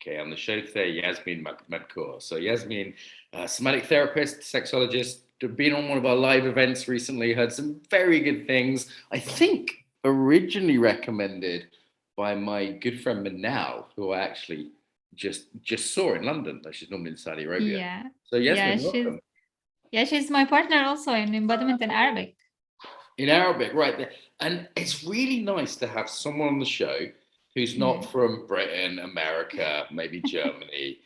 Okay, on the show today, Yasmine Madkour. So Yasmine, somatic therapist, sexologist, been on one of our live events recently, heard some very good things. I think originally recommended by my good friend Manal, who I actually just saw in London. She's normally in Saudi Arabia. Yeah. So Yeah, Yasmine, welcome. she's my partner also in embodiment in Arabic. In Arabic, right there. And it's really nice to have someone on the show who's not from Britain, America, maybe Germany.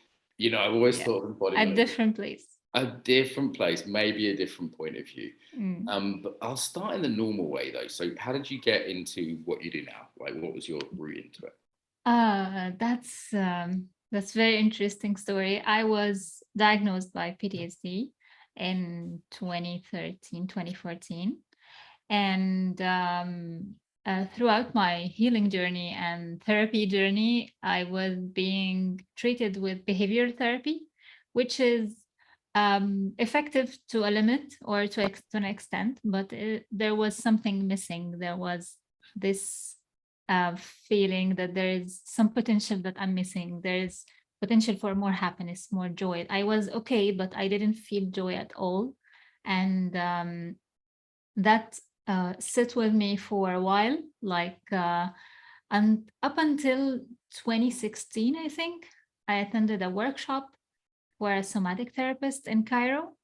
I've always Yeah. thought of A embodiment different place. a different place, maybe a different point of view. Mm. But I'll start in the normal way though. So how did you get into what you do now? Like, what was your route into it? That's very interesting story. I was diagnosed by PTSD in 2013, 2014. And throughout my healing journey and therapy journey, I was being treated with behavioral therapy, which is effective to a limit or to an extent, but there was something missing. There was this feeling that there is some potential that I'm missing. There is potential for more happiness, more joy. I was okay, but I didn't feel joy at all. And that sit with me for a while, and up until 2016, I think, I attended a workshop for a somatic therapist in Cairo.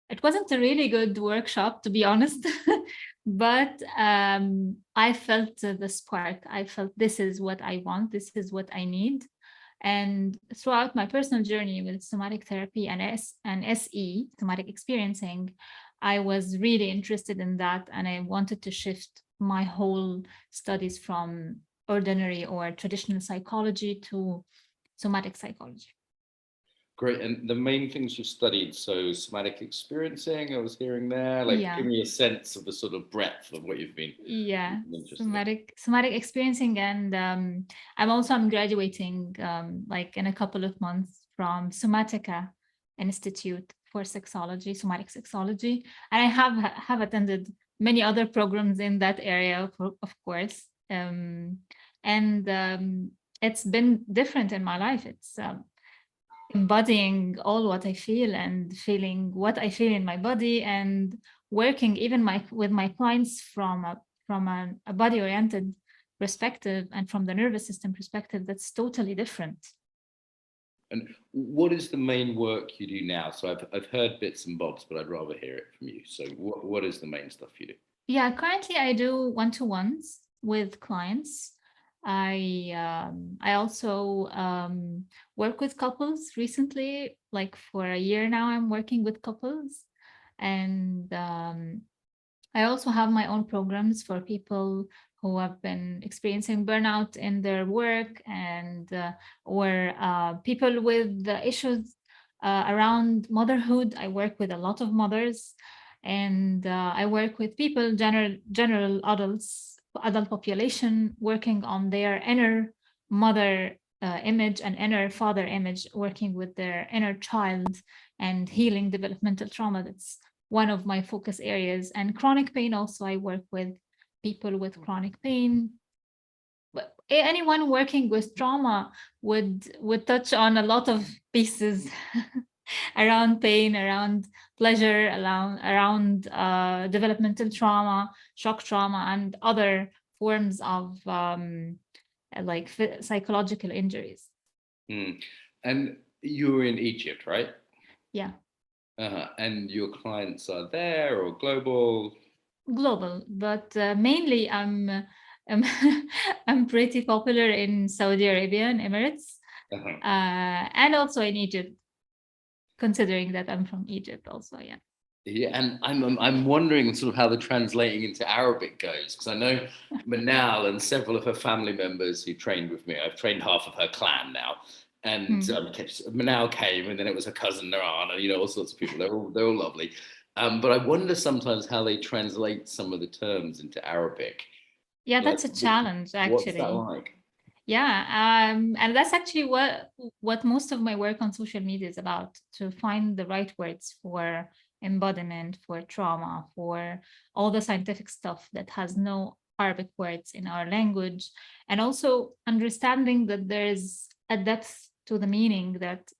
It wasn't a really good workshop, to be honest, but I felt the spark. I felt this is what I want, this is what I need. And throughout my personal journey with somatic therapy and SE, somatic experiencing, I was really interested in that. And I wanted to shift my whole studies from ordinary or traditional psychology to somatic psychology. Great. And the main things you studied, so somatic experiencing, I was hearing there, like give Yeah. me a sense of the sort of breadth of what you've been Yeah, interested in. somatic experiencing, and I'm graduating like in a couple of months from Somatica Institute for Sexology, somatic sexology, and I have attended many other programs in that area, of course, and it's been different in my life. It's embodying all what I feel and feeling what I feel in my body, and working even with my clients from a body oriented perspective and from the nervous system perspective. That's totally different. And what is the main work you do now? So I've heard bits and bobs, but I'd rather hear it from you. So what is the main stuff you do? Yeah, currently I do one-to-ones with clients. I also work with couples recently, like for a year now. I'm working with couples, and I also have my own programs for people who have been experiencing burnout in their work, and or people with the issues around motherhood. I work with a lot of mothers, and I work with people, general adult population, working on their inner mother image and inner father image, working with their inner child and healing developmental trauma. That's one of my focus areas. And chronic pain also, I work with people with chronic pain. But anyone working with trauma would touch on a lot of pieces around pain, around pleasure, around developmental trauma, shock trauma, and other forms of like psychological injuries. And you were in Egypt, right? Yeah. And your clients are there or global? Global, but mainly I'm, I'm pretty popular in Saudi Arabia and Emirates, Uh-huh. and also in Egypt, considering that I'm from Egypt also. Yeah. Yeah, and I'm wondering sort of how the translating into Arabic goes, because I know Manal and several of her family members who trained with me. I've trained half of her clan now, and Manal came, and then it was her cousin Naran, and all sorts of people. They're all lovely, but I wonder sometimes how they translate some of the terms into Arabic. Yeah, Like, that's a challenge what's that actually. like? Yeah, and that's actually what most of my work on social media is about, to find the right words for embodiment, for trauma, for all the scientific stuff that has no Arabic words in our language, and also understanding that there's a depth to the meaning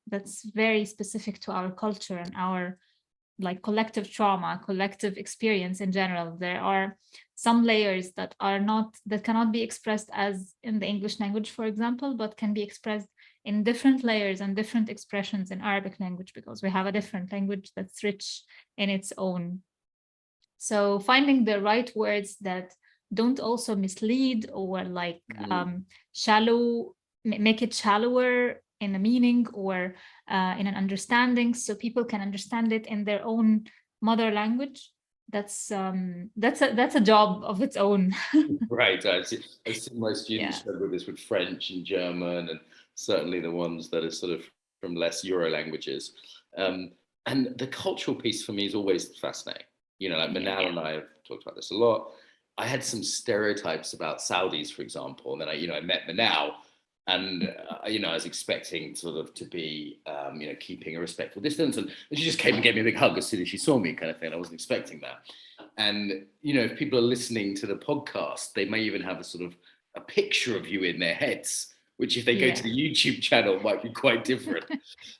that's very specific to our culture and our like collective trauma, collective experience in general. There are some layers that cannot be expressed as in the English language, for example, but can be expressed in different layers and different expressions in Arabic language, because we have a different language that's rich in its own. So finding the right words that don't also mislead or like shallow, make it shallower in a meaning or in an understanding, so people can understand it in their own mother language. That's a job of its own. Right. I've seen my students struggle with this with French and German, and certainly the ones that are sort of from less Euro languages. And the cultural piece for me is always fascinating. You know, like Manal and I have talked about this a lot. I had some stereotypes about Saudis, for example, and then I met Manal, and I was expecting sort of to be, keeping a respectful distance, and she just came and gave me a big hug as soon as she saw me, kind of thing. I wasn't expecting that. And if people are listening to the podcast, they may even have a sort of a picture of you in their heads, which if they go to the YouTube channel might be quite different.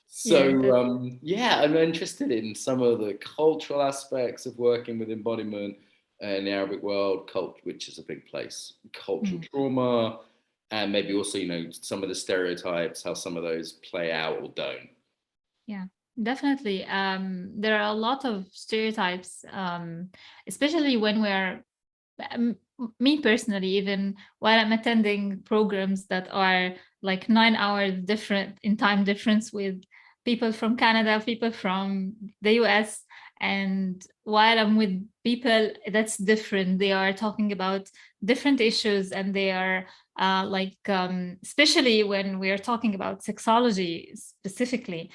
So I'm interested in some of the cultural aspects of working with embodiment in the Arabic world, which is a big place, cultural trauma, and maybe also, some of the stereotypes, how some of those play out or don't. Yeah, definitely. There are a lot of stereotypes, especially when we're, me personally, even while I'm attending programs that are like 9 hours different in time difference with people from Canada, people from the US. And while I'm with people that's different, they are talking about different issues, and they are especially when we are talking about sexology specifically,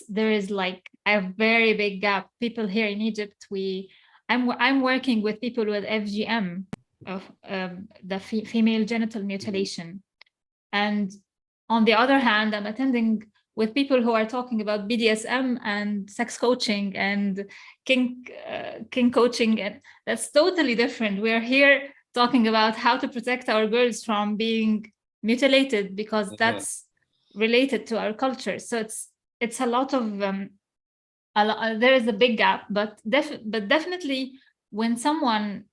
there is like a very big gap. People here in Egypt, I'm working with people with FGM, of the female genital mutilation, and on the other hand, I'm attending with people who are talking about BDSM and sex coaching and kink coaching, and that's totally different. We're here talking about how to protect our girls from being mutilated because that's related to our culture. So it's a lot of there is a big gap, but definitely when someone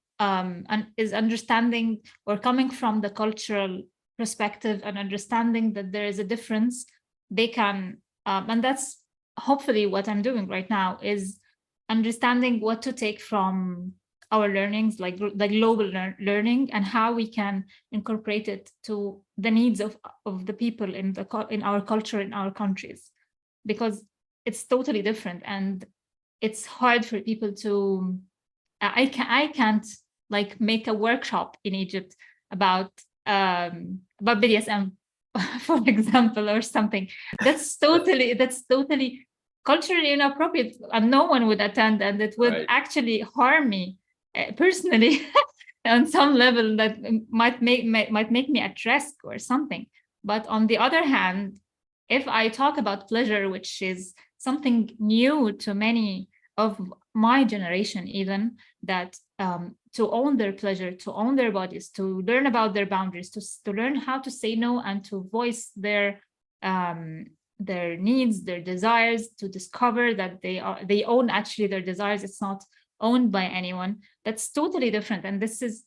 is understanding or coming from the cultural perspective and understanding that there is a difference, they can, and that's hopefully what I'm doing right now, is understanding what to take from our learnings, like the global learning, and how we can incorporate it to the needs of the people in our culture, in our countries, because it's totally different, and it's hard for people to. I can't like make a workshop in Egypt about BDSM, for example, or something. That's totally culturally inappropriate, and no one would attend, and it would actually harm me personally on some level, that might make me at risk or something. But on the other hand, if I talk about pleasure, which is something new to many of my generation, even, that to own their pleasure, to own their bodies, to learn about their boundaries, to learn how to say no and to voice their needs, their desires, to discover that they own actually their desires. It's not owned by anyone. That's totally different, and this is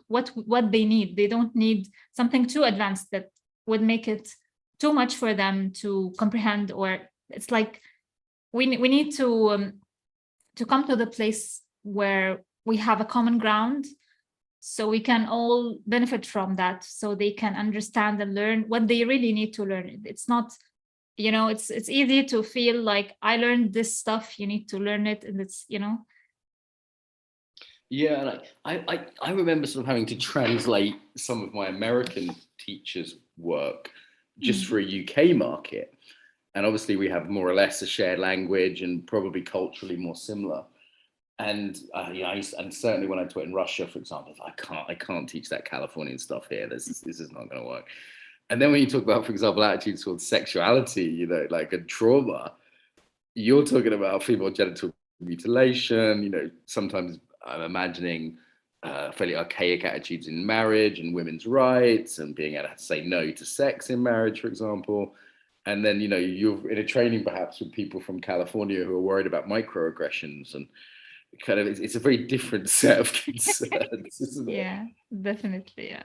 what they need. They don't need something too advanced that would make it too much for them to comprehend, or it's like we need to come to the place where we have a common ground, so we can all benefit from that, so they can understand and learn what they really need to learn. It's not, it's easy to feel like, I learned this stuff, you need to learn it, and it's. Yeah, and I remember sort of having to translate some of my American teachers' work just for a UK market. And obviously we have more or less a shared language and probably culturally more similar. And and certainly when I taught in Russia, for example, I can't teach that Californian stuff here. This is not going to work. And then when you talk about, for example, attitudes towards sexuality, like a trauma, you're talking about female genital mutilation. Sometimes I'm imagining fairly archaic attitudes in marriage and women's rights and being able to say no to sex in marriage, for example. And then, you're in a training perhaps with people from California who are worried about microaggressions, and kind of it's a very different set of concerns, isn't it? Yeah, definitely. Yeah.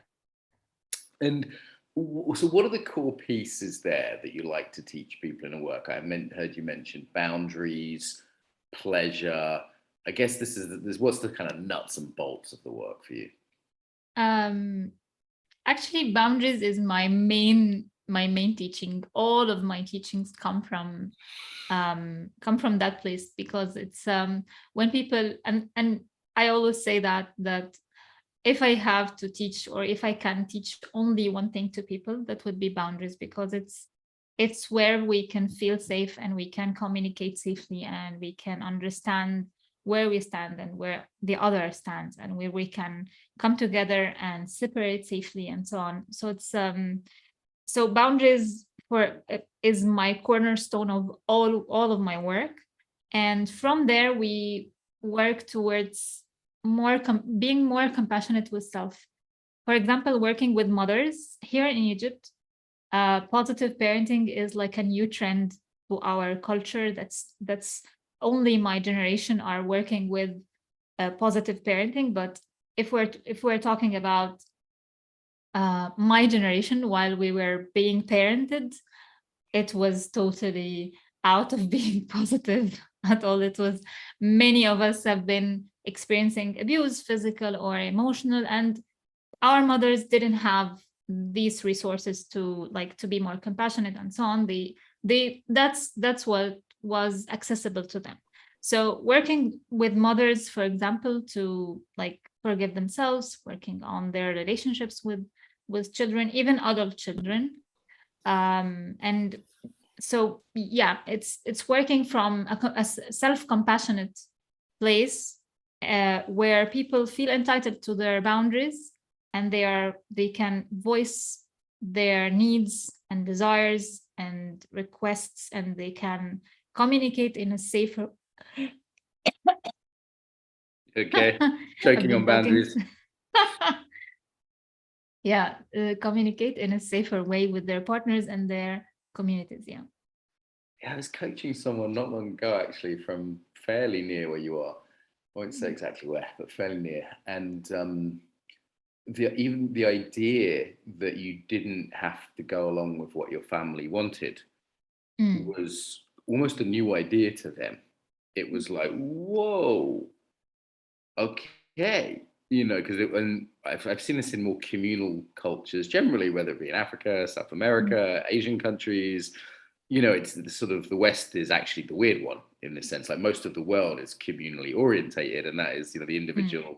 And so what are the core pieces there that you like to teach people in a work? Heard you mention boundaries, pleasure. I guess this what's the kind of nuts and bolts of the work for you? Um, Actually, boundaries is my main teaching. All of my teachings come from that place, because it's when people, and I always say that if I have to teach, or if I can teach only one thing to people, that would be boundaries, because it's where we can feel safe, and we can communicate safely, and we can understand where we stand and where the other stands, and where we can come together and separate safely, and so on. So it's so boundaries is my cornerstone of all of my work. And from there we work towards being more compassionate with self. For example, working with mothers here in Egypt, positive parenting is like a new trend to our culture. That's only my generation are working with positive parenting. But if we're talking about my generation, while we were being parented, it was totally out of being positive at all. It was, many of us have been experiencing abuse, physical or emotional, and our mothers didn't have these resources to be more compassionate and so on. That's what was accessible to them. So working with mothers, for example, to forgive themselves, working on their relationships with children, even adult children. And so yeah, it's working from a self-compassionate place, where people feel entitled to their boundaries, and they can voice their needs and desires and requests, and they can communicate in a safer. Okay, I've choking been on talking. boundaries. Yeah, communicate in a safer way with their partners and their communities. Yeah. Yeah, I was coaching someone not long ago, actually, from fairly near where you are. I won't say exactly where, but fairly near. And even the idea that you didn't have to go along with what your family wanted Mm. was almost a new idea to them. It was like, whoa, okay, because and I've seen this in more communal cultures generally, whether it be in Africa, South Mm. America, Asian countries. It's the sort of the West is actually the weird one in this sense. Like most of the world is communally orientated, and that is, the Mm.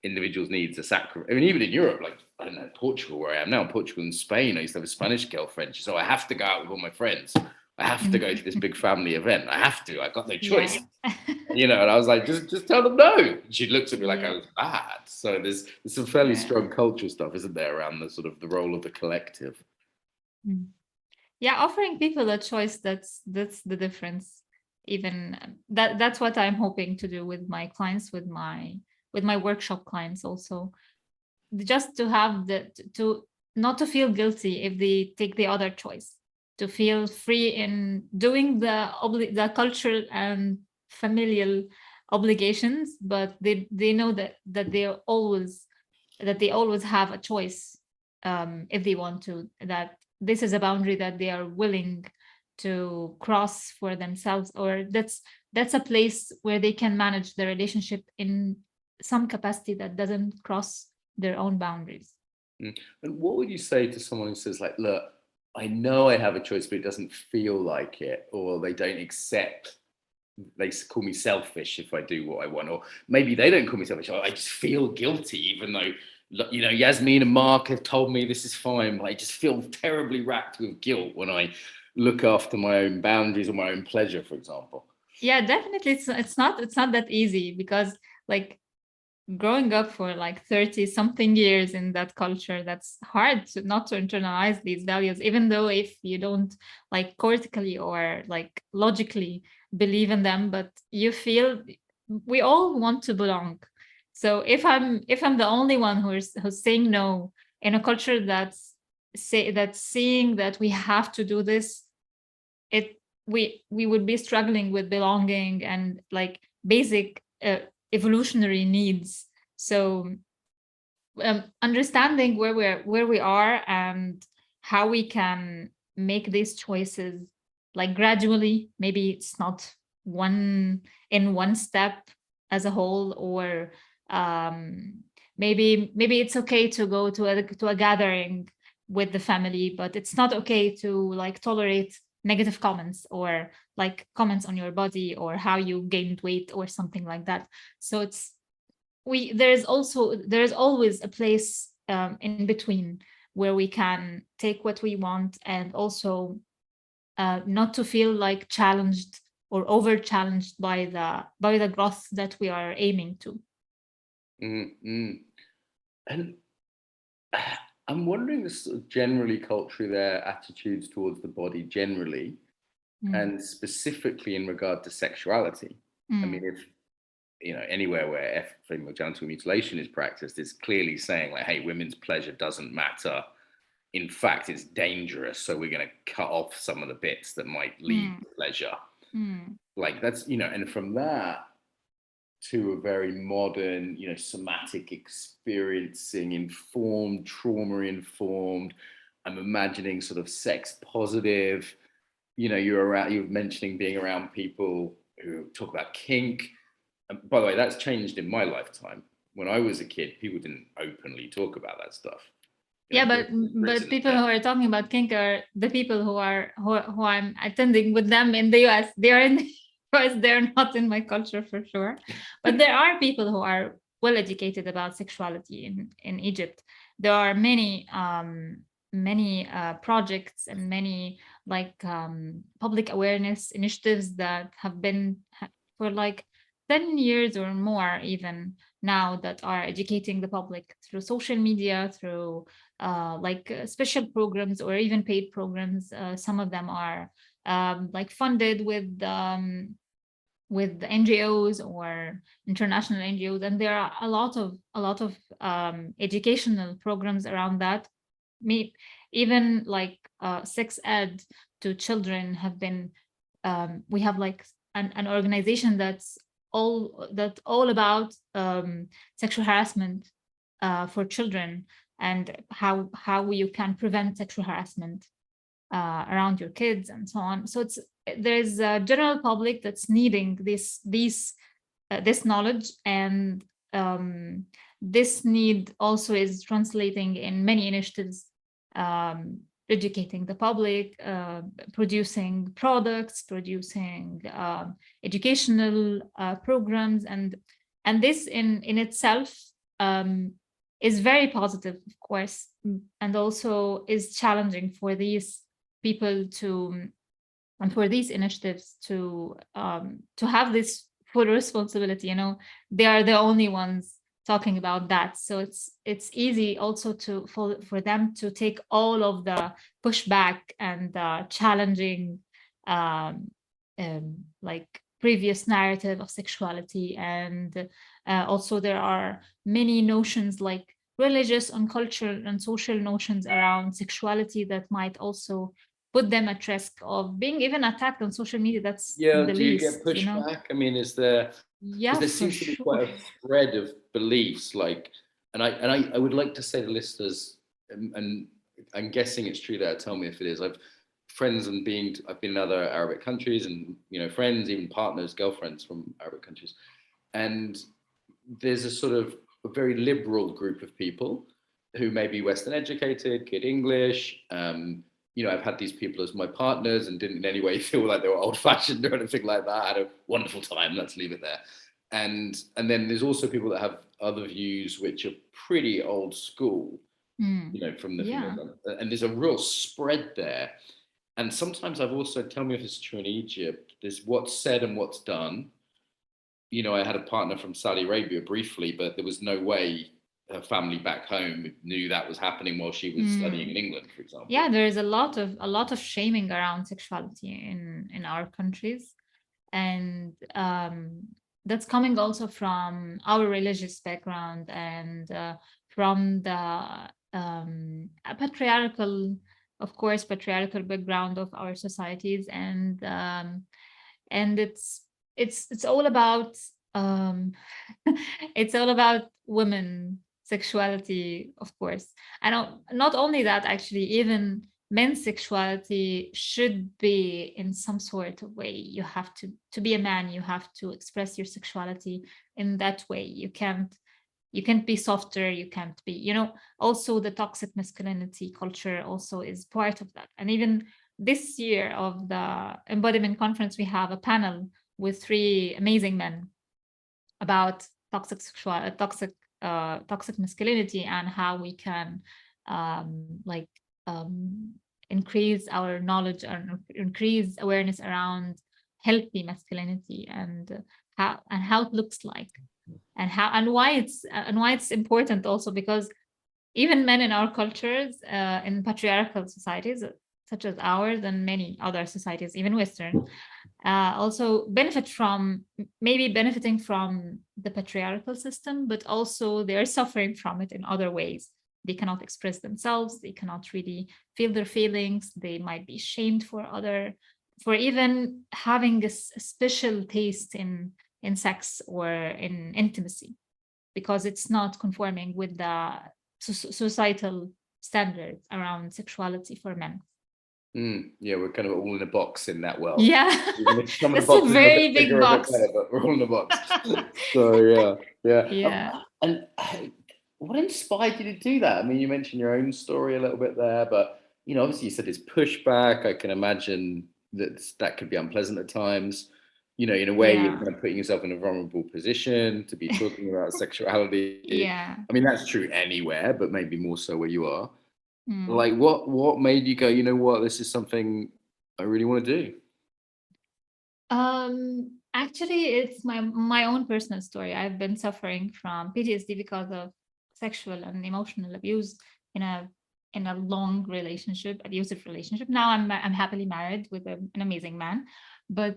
individual's needs are sacrificed. I mean, even in Europe, like I don't know, Portugal, where I am now, Portugal and Spain, I used to have a Spanish girlfriend. So I have to go out with all my friends. I have to Mm. go to this big family event. I have to. I got no Yeah. choice. And I was like, just tell them no. And she looked at me like I Yeah. was bad. So there's some fairly Yeah. strong cultural stuff, isn't there, around the sort of the role of the collective. Mm. Yeah, offering people a choice, that's the difference. Even that's what I'm hoping to do with my clients, with my workshop clients also. Just to have to not to feel guilty if they take the other choice, to feel free in doing the cultural and familial obligations, but they know that they always have a choice, if they want to, that this is a boundary that they are willing to cross for themselves, or that's a place where they can manage the relationship in some capacity that doesn't cross their own boundaries. Mm. And what would you say to someone who says, like, look, I know I have a choice, but it doesn't feel like it, or they don't accept, they call me selfish if I do what I want, or maybe they don't call me selfish, I just feel guilty, even though, Yasmine and Mark have told me this is fine, but I just feel terribly racked with guilt when I look after my own boundaries or my own pleasure, for example. Yeah, definitely. It's not that easy, because like growing up for like 30 something years in that culture, that's hard not to internalize these values, even though if you don't like cortically or like logically believe in them, but you feel we all want to belong. So if I'm the only one who's saying no in a culture that's seeing that we have to do this, we would be struggling with belonging and like basic evolutionary needs. So understanding where we are and how we can make these choices like gradually. Maybe it's not one step as a whole, or maybe it's okay to go to a gathering with the family, but it's not okay to like tolerate negative comments or like comments on your body or how you gained weight or something like that. So it's there's always a place in between where we can take what we want and also not to feel like challenged or over challenged by the growth that we are aiming to. Mm-hmm. And I'm wondering, sort of generally culturally, their attitudes towards the body generally, and specifically in regard to sexuality. I mean, if anywhere where female genital mutilation is practiced, it's clearly saying like, hey, women's pleasure doesn't matter. In fact, it's dangerous. So we're going to cut off some of the bits that might lead to pleasure. Like that's, and from that to a very modern, somatic experiencing informed, trauma informed. I'm imagining sort of sex positive. You're mentioning being around people who talk about kink. And by the way, that's changed in my lifetime. When I was a kid, people didn't openly talk about that stuff. Yeah, but people who are talking about kink are the people who I'm attending with them in the US. They are in the US. They're not in my culture for sure. But there are people who are well educated about sexuality in Egypt. There are many projects and many like public awareness initiatives that have been for like 10 years or more even now, that are educating the public through social media, through special programs or even paid programs. Some of them are like funded with NGOs or international NGOs, and there are a lot of educational programs around that. Even like sex ed to children have been. We have like an organization that's all about sexual harassment for children, and how you can prevent sexual harassment around your kids and so on. So there's a general public that's needing this knowledge, and this need also is translating in many initiatives, educating the public, producing products, producing educational programs, and this in itself is very positive, of course, and also is challenging for these people to and for these initiatives to have this full responsibility. They are the only ones talking about that, so it's easy also for them to take all of the pushback and challenging like previous narrative of sexuality. And also there are many notions like religious and cultural and social notions around sexuality that might also put them at risk of being even attacked on social media. That's the do you least, get pushback? I mean, is there Yeah, there for seems to be sure. quite a spread of beliefs, like, and I would like to say to listeners, and I'm guessing it's true there, tell me if it is. I've been in other Arabic countries, and friends, even partners, girlfriends from Arabic countries, and there's a sort of a very liberal group of people who may be Western educated, good English. I've had these people as my partners and didn't in any way feel like they were old fashioned or anything like that. I had a wonderful time. Let's leave it there. And then there's also people that have other views which are pretty old school, from the female. And there's a real spread there. And sometimes I've also, tell me if it's true in Egypt, there's what's said and what's done. I had a partner from Saudi Arabia briefly, but there was no way her family back home knew that was happening while she was studying in England, for example. Yeah, there is a lot of shaming around sexuality in our countries, and that's coming also from our religious background and from the patriarchal of course, patriarchal background of our societies, and it's all about it's all about women sexuality, of course. And not only that, actually, even men's sexuality should be in some sort of way. You have to be a man, you have to express your sexuality in that way. You can't be softer, you can't be, also the toxic masculinity culture also is part of that. And even this year of the embodiment conference, we have a panel with 3 amazing men about toxic masculinity, and how we can like increase our knowledge and increase awareness around healthy masculinity, and how it looks like, and why it's important also, because even men in our cultures, in patriarchal societies such as ours and many other societies, even Western, also benefiting from the patriarchal system, but also they're suffering from it in other ways. They cannot express themselves, they cannot really feel their feelings, they might be shamed for even having a special taste in sex or in intimacy, because it's not conforming with the societal standards around sexuality for men. Yeah, we're kind of all in a box in that world. Yeah, Some of the that's a boxes very big bigger, a bit box. better, but we're all in a box. So yeah. Yeah. And what inspired you to do that? I mean, you mentioned your own story a little bit there, but obviously you said it's pushback. I can imagine that could be unpleasant at times. In a way, you're Yeah. kind of putting yourself in a vulnerable position to be talking about sexuality. Yeah. I mean, that's true anywhere, but maybe more so where you are. Mm. Like, what made you go, you know what, this is something I really want to do? Actually, it's my own personal story. I've been suffering from PTSD because of sexual and emotional abuse in a long relationship, abusive relationship. Now I'm happily married with an amazing man, but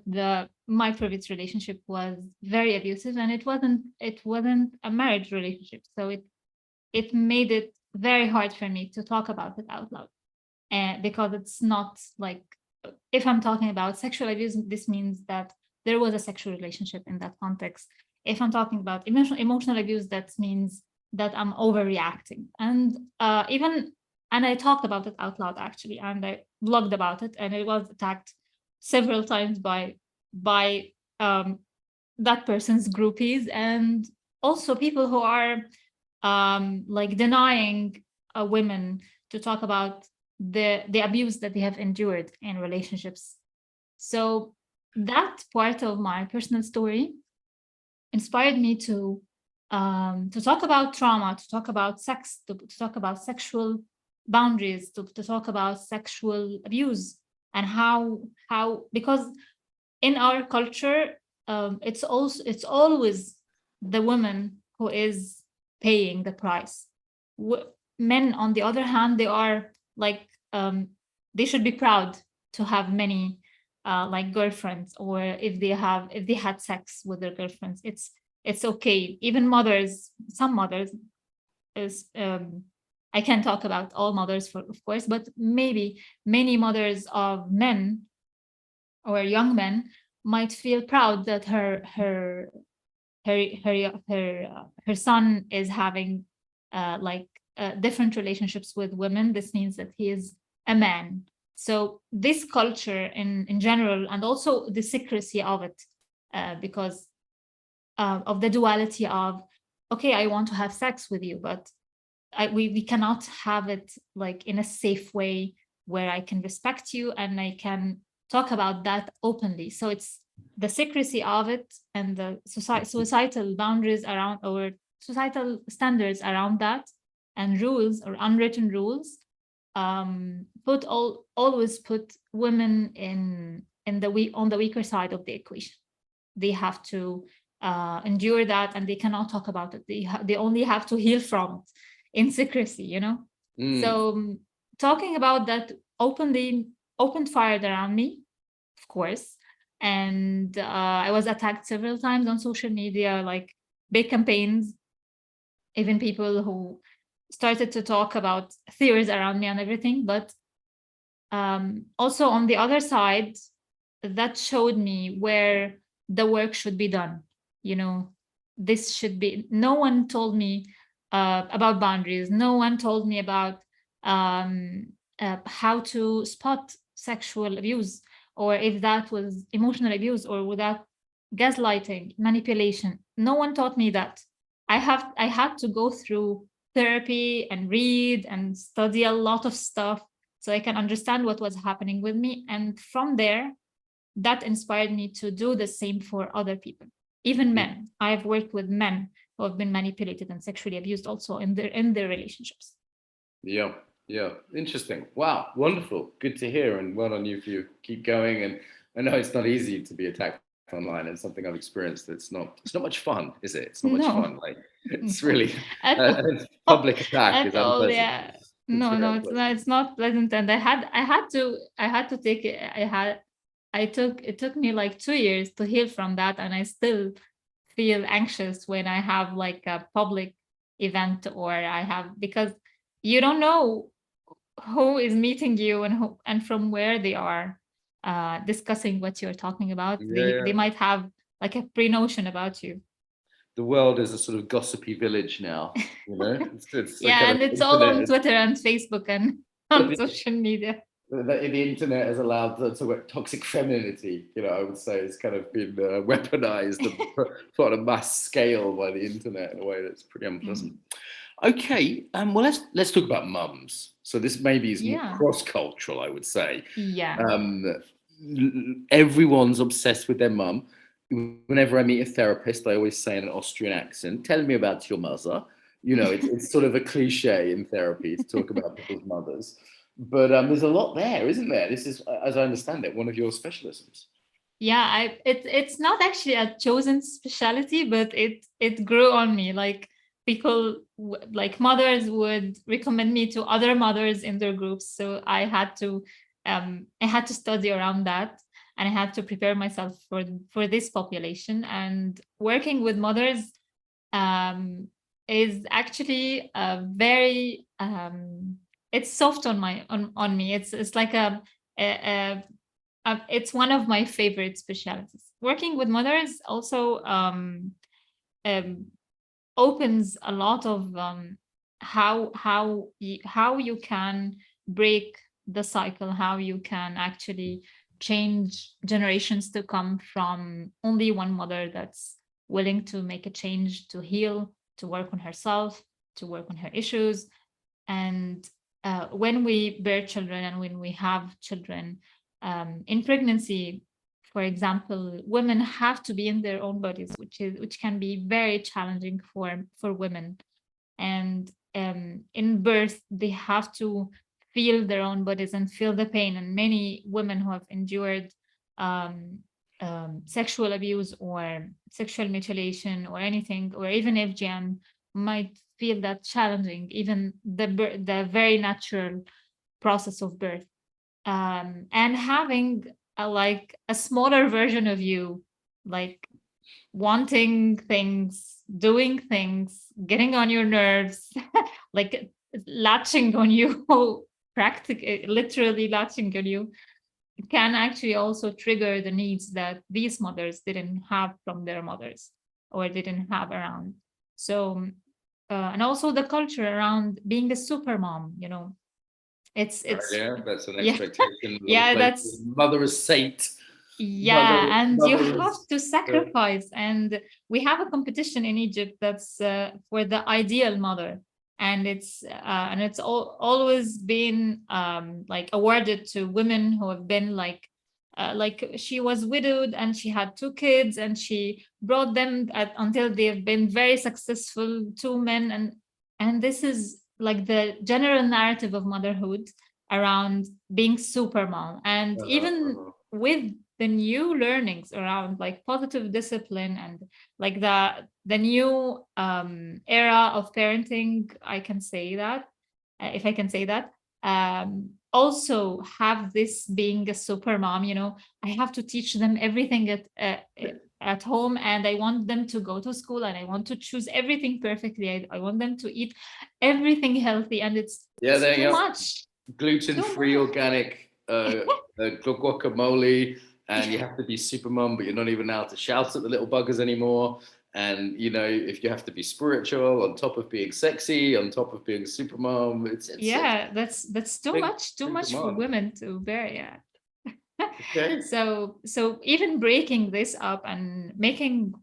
my previous relationship was very abusive, and it wasn't a marriage relationship, so it made it very hard for me to talk about it out loud, and because it's not like, if I'm talking about sexual abuse, this means that there was a sexual relationship in that context. If I'm talking about emotional abuse, that means that I'm overreacting. And I talked about it out loud, actually, and I blogged about it, and it was attacked several times by that person's groupies, and also people who are like denying women to talk about the abuse that they have endured in relationships. So that part of my personal story inspired me to talk about trauma, to talk about sex, to talk about sexual boundaries, to talk about sexual abuse, and how because in our culture, it's always the woman who is paying the price. Men, on the other hand, they are like, they should be proud to have many like girlfriends, or if they had sex with their girlfriends, it's okay. Even mothers, some mothers is I can't talk about all mothers, of course, but maybe many mothers of men or young men might feel proud that her son is having different relationships with women. This means that he is a man. So this culture in general, and also the secrecy of it, because of the duality of, okay, I want to have sex with you, but we cannot have it like in a safe way where I can respect you and I can talk about that openly. So it's the secrecy of it, and the societal boundaries around, or societal standards around that, and rules or unwritten rules, always put women on the weaker side of the equation. They have to endure that, and they cannot talk about it. They only have to heal from it in secrecy. So talking about that openly opened fire around me, of course. And I was attacked several times on social media, like big campaigns, even people who started to talk about theories around me and everything. But also on the other side, that showed me where the work should be done. You know, this should be, no one told me about boundaries. No one told me about um, how to spot sexual abuse, or if that was emotional abuse, or without gaslighting, manipulation. No one taught me that. I had to go through therapy and read and study a lot of stuff so I can understand what was happening with me. And from there, that inspired me to do the same for other people, even men. I've worked with men who have been manipulated and sexually abused also in their relationships. Yeah, yeah, interesting. Wow, wonderful. Good to hear, and well on you for you keep going. And I know it's not easy to be attacked online, and something I've experienced. It's not much fun, is it? It's not much No, fun. Like it's no, really at all, public attack is at all. unpleasant. Yeah, It's no, very no, unpleasant. it's not pleasant. And I had to take it. It took me like 2 years to heal from that, and I still feel anxious when I have like a public event, or I have, because you don't know who is meeting you and who and from where they are discussing what you're talking about. Yeah, They yeah. might have like a pre-notion about you. The world is a sort of gossipy village now. You know, it's a Yeah, kind of and it's all on internet. Twitter and Facebook and on social media. The internet has allowed the sort of toxic femininity, you know, I would say, has kind of been weaponized and put on a mass scale by the internet in a way that's pretty unpleasant. Okay, well, let's talk about mums. So this maybe is more Yeah. cross-cultural, I would say. Yeah. Everyone's obsessed with their mum. Whenever I meet a therapist, I always say in an Austrian accent, "Tell me about your mother." You know, it's sort of a cliche in therapy to talk about people's mothers. But there's a lot there, isn't there? This is, as I understand it, one of your specialisms. Yeah, it's not actually a chosen specialty, but it grew on me. Like people like mothers would recommend me to other mothers in their groups, so I had to study around that, and I had to prepare myself for this population. And working with mothers um, is actually a very it's soft on on me. It's like a it's one of my favorite specialties. Working with mothers also um, opens a lot of how you can break the cycle, how you can actually change generations to come from only one mother that's willing to make a change, to heal, to work on herself, to work on her issues. And when we bear children and when we have children in pregnancy, for example, women have to be in their own bodies, which can be very challenging for women. And in birth, they have to feel their own bodies and feel the pain. And many women who have endured um, sexual abuse or sexual mutilation or anything, or even FGM, might feel that challenging, even the very natural process of birth. And having like a smaller version of you, like wanting things, doing things, getting on your nerves, like latching on you, practically, literally latching on you, can actually also trigger the needs that these mothers didn't have from their mothers or didn't have around. So, and also the culture around being a super mom, you know, it's Yeah, that's an yeah, expectation in a lot of yeah, places. that's Mother is saint. yeah, and you Mother have is. to sacrifice. And we have a competition in Egypt that's for the ideal mother, and it's always been like awarded to women who have been like she was widowed and she had two kids and she brought them until they've been very successful, two men. And this is like the general narrative of motherhood around being super mom. And even with the new learnings around like positive discipline and like the new era of parenting, I can say that, if I can say that, also have this being a super mom, you know, I have to teach them everything at home, and I want them to go to school, and I want to choose everything perfectly. I want them to eat everything healthy, and Yeah, it's there you too go. much. Too Gluten-free, much. organic, guacamole, and you have to be super mum, but you're not even allowed to shout at the little buggers anymore. And you know, if you have to be spiritual on top of being sexy, on top of being super mom, it's Yeah, that's big, too big much for demand. women to bear. Yeah. Okay. So even breaking this up and making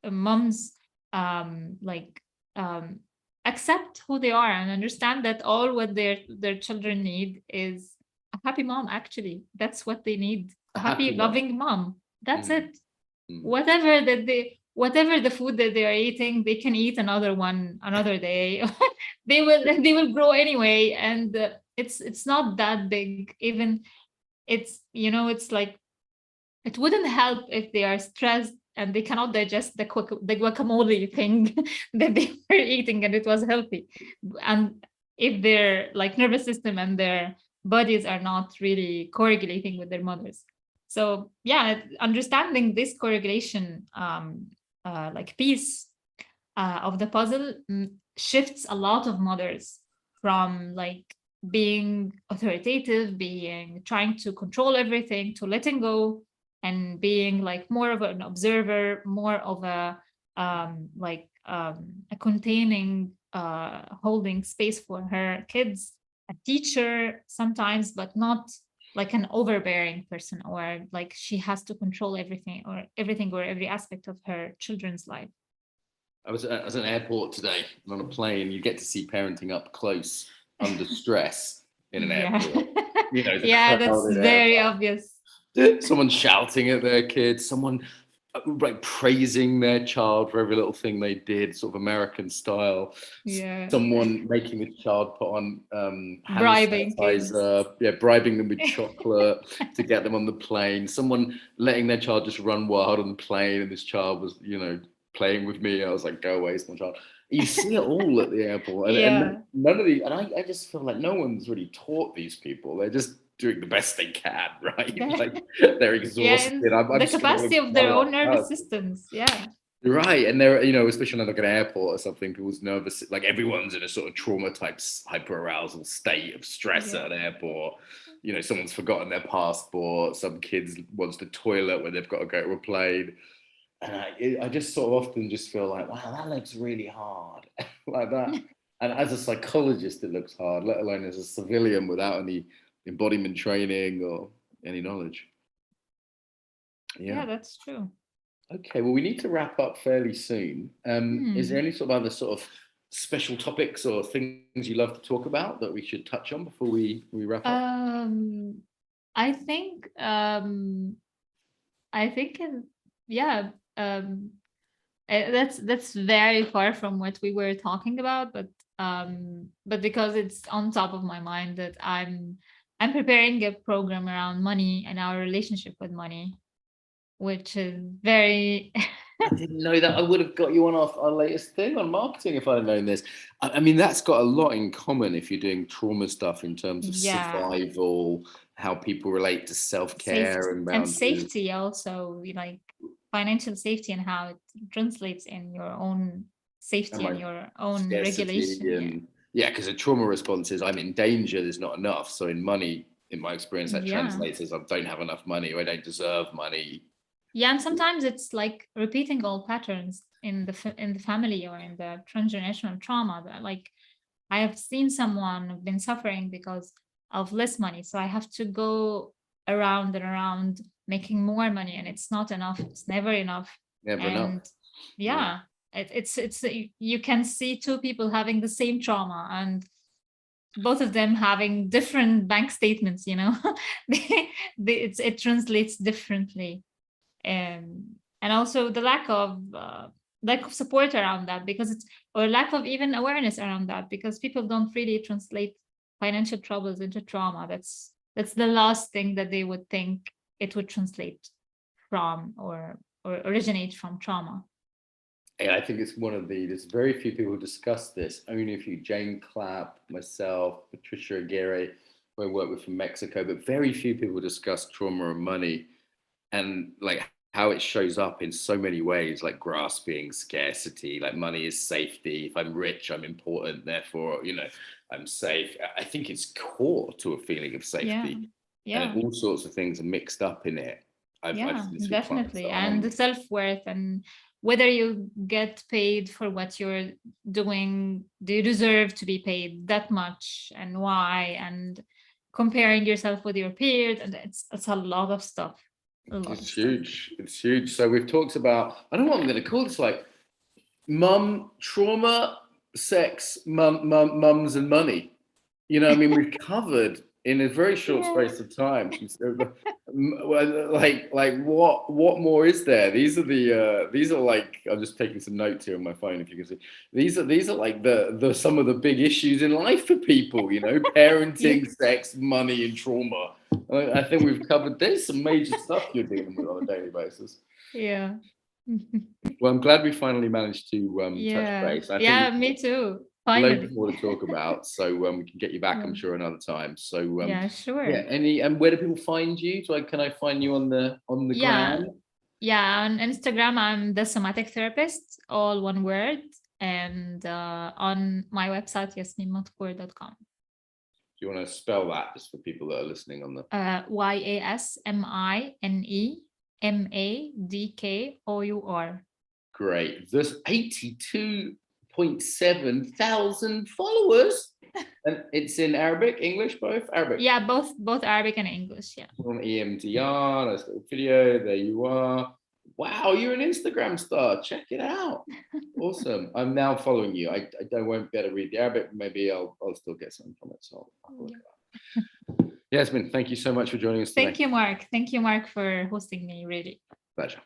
moms like um accept who they are and understand that all what their children need is a happy mom. Actually, that's what they need, A a happy happy mom. loving mom. That's Mm, it. mm. Whatever the food that they are eating, they can eat another one another day. They will grow anyway, and it's not that big. Even it's, it's like, it wouldn't help if they are stressed and they cannot digest the guacamole thing that they were eating and it was healthy. And if their like nervous system and their bodies are not really correlating with their mothers. So yeah, understanding this correlation like piece of the puzzle shifts a lot of mothers from like being authoritative, being trying to control everything, to letting go and being like more of an observer, more of a containing, holding space for her kids, a teacher sometimes, but not like an overbearing person, or like she has to control everything or every aspect of her children's life. I was at an airport today and on a plane. You get to see parenting up close under stress in an Yeah. airport. You know, the Yeah, that's crowded very airport. obvious. Someone shouting at their kids, someone like praising their child for every little thing they did, sort of American style. Yeah. Someone making the child put on hand Bribing kids. sanitizer, yeah, bribing them with chocolate to get them on the plane. Someone letting their child just run wild on the plane, and this child was, you know, playing with me. I was like, go away, small child. You see it all at the airport, and Yeah. none of these. And I just feel like no one's really taught these people. They're just doing the best they can, right? Yeah. Like they're Yeah, exhausted. and I'm the just going to capacity of my their own last nervous person. systems. Yeah. Right, and they're, you know, especially on like an airport or something, people's nervous, like everyone's in a sort of trauma type hyper arousal state of stress Yeah. at an airport. You know, someone's forgotten their passport, some kids wants the toilet when they've got to go to a plane, and I just sort of often just feel like, wow, that looks really hard, like that. And as a psychologist, it looks hard, let alone as a civilian without any embodiment training or any knowledge. Yeah, Yeah. that's true. Okay, well, we need to wrap up fairly soon. Is there Hmm. any sort of other sort of special topics or things you love to talk about that we should touch on before we wrap up? Um, I think in, yeah, that's very far from what we were talking about, but because it's on top of my mind that I'm preparing a program around money and our relationship with money, which is very I didn't know that. I would have got you on our latest thing on marketing if I'd have known this. I mean, that's got a lot in common if you're doing trauma stuff in terms of yeah, survival, how people relate to safety self-care and and boundaries, safety also, like financial safety and how it translates in your own and safety and like your own scarcity regulation. Yeah. and yeah, because a trauma response is I'm in danger, there's not enough. So in money, in my experience, that Yeah. translates as I don't have enough money or I don't deserve money. Yeah, and sometimes it's like repeating old patterns in in the family or in the transgenerational trauma. That like I have seen someone who've been suffering because of less money, so I have to go around and around making more money, and it's not enough. It's never enough, Never enough. and Yeah. yeah, it's you can see two people having the same trauma and both of them having different bank statements. It translates differently, and also the lack of support around that, because it's or lack of even awareness around that, because people don't really translate financial troubles into trauma. That's the last thing that they would think it would translate from, or originate from trauma. Yeah, I think it's one of there's very few people who discuss this. Only a few, Jane Clapp, myself, Patricia Aguirre, who I work with from Mexico, but very few people discuss trauma and money and like how it shows up in so many ways, like grasping scarcity, like money is safety. If I'm rich, I'm important, therefore, you know, I'm safe. I think it's core to a feeling of Yeah. safety. Yeah. And all sorts of things are mixed up in it. I've Yeah, seen this with clients definitely. that And aren't. the self-worth, and whether you get paid for what you're doing, do you deserve to be paid that much, and why, and comparing yourself with your peers, and it's a lot of stuff. A lot of It's stuff. huge. It's huge. So we've talked about, I don't know what I'm going to call this, like mum trauma, sex, mums and money. You know, I mean, we've covered in a very short Yeah. space of time. Like what more is there? These are like, I'm just taking some notes here on my phone, if you can see. These are like the some of the big issues in life for people, you know, parenting, sex, money, and trauma. I think we've covered. There's some major stuff you're dealing with on a daily basis. Yeah. Well, I'm glad we finally managed to touch Yeah. base. I think Yeah, me too. loads Finally. more to talk about, so we can get you back, Yeah. I'm sure, another time. So Yeah, yeah, sure. any and where do people find you? So can I find you on the Yeah. gram? Yeah, on Instagram, I'm the somatic therapist, all one word. And on my website, yasminematkour.com. Do you want to spell that just for people that are listening on the? YasmineMadkour. Great. There's 82.7 thousand followers, and it's in Arabic, English, both Arabic. Yeah, both Arabic and English. Yeah. On EMDR, nice little video. There you are. Wow, you're an Instagram star. Check it out. Awesome. I'm now following you. I won't be able to read the Arabic. Maybe I'll still get something from it. So I'll look it up. Yasmine, thank you so much for joining us today. Thank you, Mark. Thank you, Mark, for hosting me, really. Pleasure.